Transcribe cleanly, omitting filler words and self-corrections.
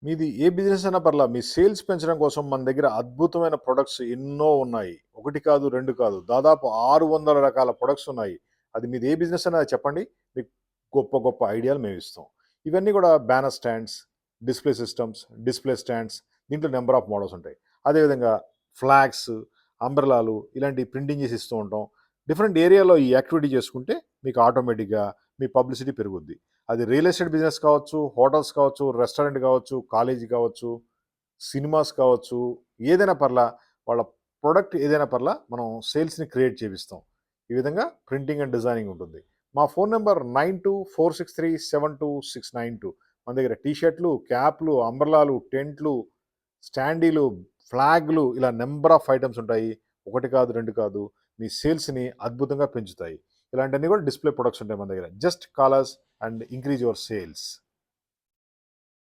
మీది ఏ బిజినెస్ అయినా పర్లా. మీ సేల్స్ పెంచడం కోసం మన దగ్గర అద్భుతమైన ప్రొడక్ట్స్ ఎన్నో ఉన్నాయి. 1 కాదు, 2 కాదు. దాదాపు 600 రకాల ప్రొడక్ట్స్ ఉన్నాయి. అది మీది ఏ బిజినెస్ అయినా చెప్పండి. మీకు గొప్ప గొప్ప ఐడియాలు మేమిస్తాం. ఇవన్నీ కూడా banner stands, display systems, display stands దీంట్లో నంబర్ ఆఫ్ మోడల్స్ ఉంటాయి. అదేవిధంగా ఫ్లాగ్స్, అంబ్రెల్లాలు ఇలాంటి ప్రింటింగ్ చేసి ఇస్తూ ఉంటాం. డిఫరెంట్ ఏరియాలో ఈ యాక్టివిటీ చేసుకుంటే మీకు ఆటోమేటిక్‌గా మీ పబ్లిసిటీ పెరుగుద్ది. అది రియల్ ఎస్టేట్ బిజినెస్ కావచ్చు, హోటల్స్ కావచ్చు, రెస్టారెంట్ కావచ్చు, కాలేజీ కావచ్చు, సినిమాస్ కావచ్చు, ఏదైనా పర్లా వాళ్ళ ప్రొడక్ట్ ఏదైనా పర్లా మనం సేల్స్‌ని క్రియేట్ చేపిస్తాం. ఈ విధంగా ప్రింటింగ్ అండ్ డిజైనింగ్ ఉంటుంది. మా ఫోన్ నంబర్ 9246372692. మన దగ్గర టీ షర్ట్‌లు, క్యాప్‌లు, అంబ్రెల్లాలు, టెంట్లు, స్టాండీలు, ఫ్లాగ్‌లు ఇలా నంబర్ ఆఫ్ ఐటెమ్స్ ఉంటాయి. 1 కాదు, 2 కాదు. మీ సేల్స్‌ని అద్భుతంగా పెంచుతాయి. ఇలాంటివన్నీ కూడా డిస్‌ప్లే ప్రొడక్ట్స్ ఉంటాయి మన దగ్గర. Just call us and increase your sales.